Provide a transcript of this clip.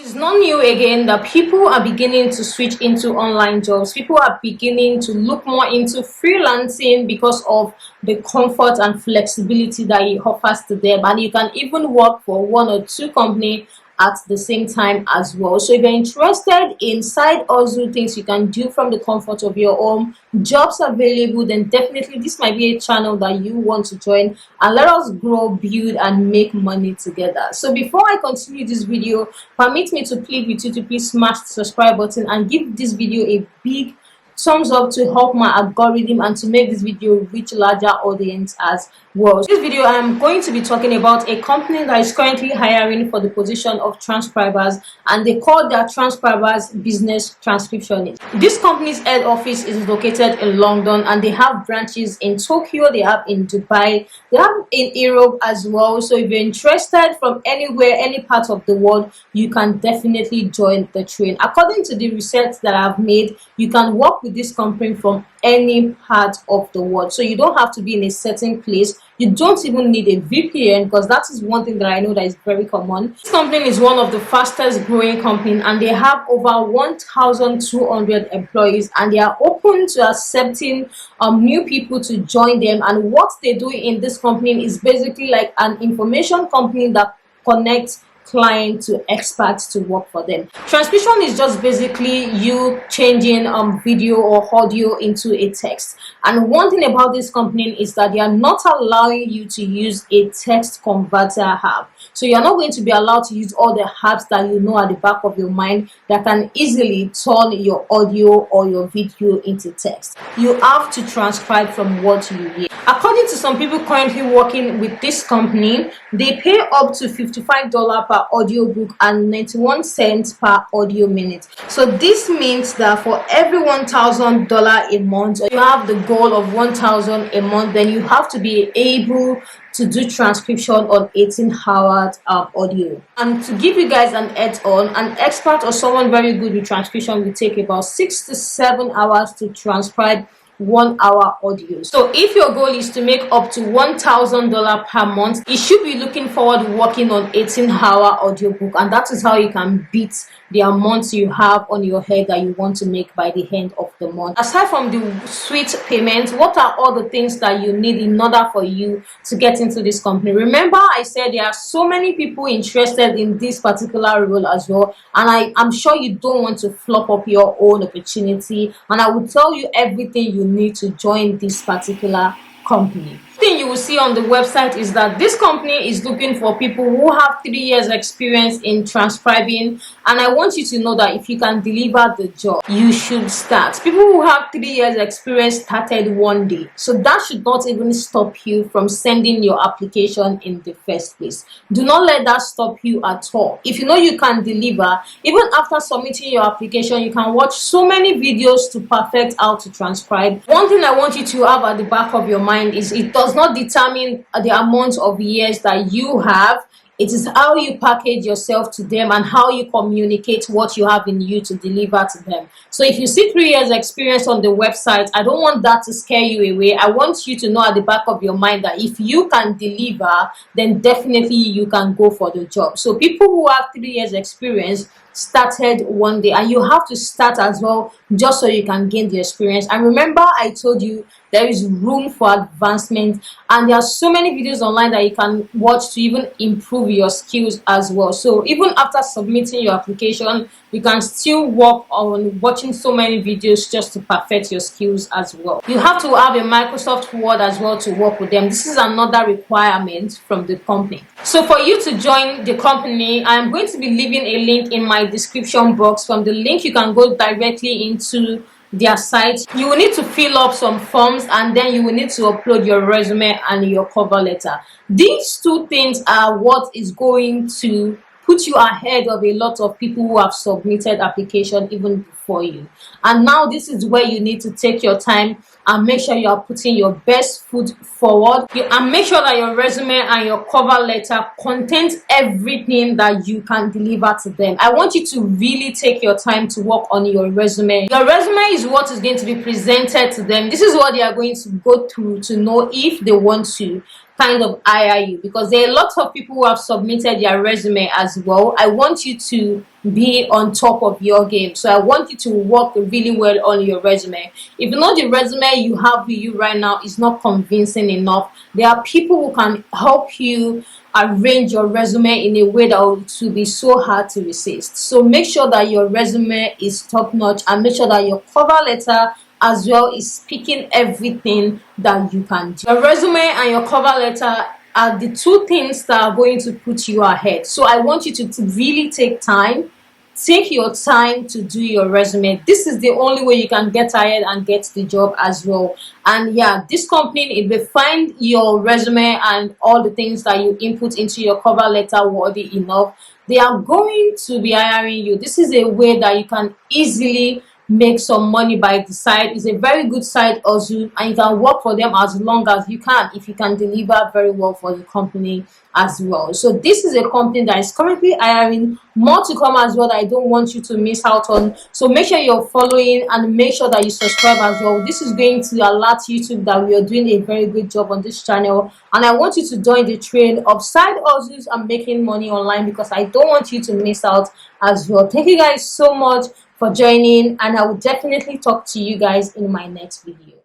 It's not new again that people are beginning to switch into online jobs. People are beginning to look more into freelancing because of the comfort and flexibility that it offers to them, and you can even work for one or two companies at the same time as well. So if you're interested in side hustle things you can do from the comfort of your home, jobs available, then definitely this might be a channel that you want to join, and let us grow, build and make money together. So before I continue this video, permit me to plead with you to please smash the subscribe button and give this video a big thumbs up to help my algorithm and to make this video reach larger audience as well. This video I am going to be talking about a company that is currently hiring for the position of transcribers, and they call their transcribers business transcription. This company's head office is located in London, and they have branches in Tokyo, they have in Dubai, they have in Europe as well. So if you're interested from anywhere, any part of the world, you can definitely join the train. According to the research that I've made, you can work with this company from any part of the world, so you don't have to be in a certain place. You don't even need a VPN, because that is one thing that I know that is very common. This company is one of the fastest growing companies, and they have over 1,200 employees, and they are open to accepting new people to join them. And what they do in this company is basically like an information company that connects client to experts to work for them. Transcription is just basically you changing video or audio into a text. And one thing about this company is that they are not allowing you to use a text converter app. So you're not going to be allowed to use all the apps that you know at the back of your mind that can easily turn your audio or your video into text. You have to transcribe from what you hear. According to some people currently working with this company, they pay up to $55 per audiobook and 91 cents per audio minute. So this means that for every $1,000 a month, or you have the goal of 1,000 a month, then you have to be able to do transcription on 18 hours audio. And to give you guys an heads on, an expert or someone very good with transcription will take about 6 to 7 hours to transcribe 1 hour audio. So if your goal is to make up to $1,000 per month, you should be looking forward to working on 18-hour audiobook, and that is how you can beat the amounts you have on your head that you want to make by the end of the month. Aside from the sweet payments, what are all the things that you need in order for you to get into this company? Remember, I said there are so many people interested in this particular role as well, and I'm sure you don't want to flop up your own opportunity, and I will tell you everything you need to join this particular company. Thing you will see on the website is that this company is looking for people who have 3 years experience in transcribing, and I want you to know that if you can deliver the job, you should start. People who have 3 years experience started one day, so that should not even stop you from sending your application in the first place. Do not let that stop you at all. If you know you can deliver, even after submitting your application, you can watch so many videos to perfect how to transcribe. One thing I want you to have at the back of your mind is it does not determine the amount of years that you have. It is how you package yourself to them and how you communicate what you have in you to deliver to them. So if you see 3 years experience on the website, I don't want that to scare you away. I want you to know at the back of your mind that if you can deliver, then definitely you can go for the job. So people who have 3 years experience started one day, and you have to start as well just so you can gain the experience. And remember, I told you there is room for advancement, and there are so many videos online that you can watch to even improve your skills as well. So even after submitting your application, you can still work on watching so many videos just to perfect your skills as well. You have to have a Microsoft Word as well to work with them. This is another requirement from the company. So for you to join the company, I'm going to be leaving a link in my description box. From the link you can go directly into their site. You will need to fill up some forms, and then you will need to upload your resume and your cover letter. These two things are what is going to put you ahead of a lot of people who have submitted application even before you. And now this is where you need to take your time and make sure you are putting your best foot forward, and make sure that your resume and your cover letter contains everything that you can deliver to them. I want you to really take your time to work on your resume. Your resume is what is going to be presented to them. This is what they are going to go through to know if they want to kind of hire you, because there are lots of people who have submitted their resume as well. I want you to be on top of your game, so I want you to work really well on your resume. If you know the resume you have with you right now is not convincing enough, there are people who can help you arrange your resume in a way that will be so hard to resist. So make sure that your resume is top notch, and make sure that your cover letter as well is speaking everything that you can do. Your resume and your cover letter are the two things that are going to put you ahead. So I want you to really take your time to do your resume. This is the only way you can get hired and get the job as well. And yeah, this company, if they find your resume and all the things that you input into your cover letter worthy enough, they are going to be hiring you. This is a way that you can easily make some money by the side. It's a very good side hustle, and you can work for them as long as you can, if you can deliver very well for the company as well. So this is a company that is currently hiring, more to come as well, that I don't want you to miss out on. So make sure you're following and make sure that you subscribe as well. This is going to alert YouTube that we are doing a very good job on this channel, and I want you to join the trend of side hustles and making money online, because I don't want you to miss out as well. Thank you guys so much for joining, and I will definitely talk to you guys in my next video.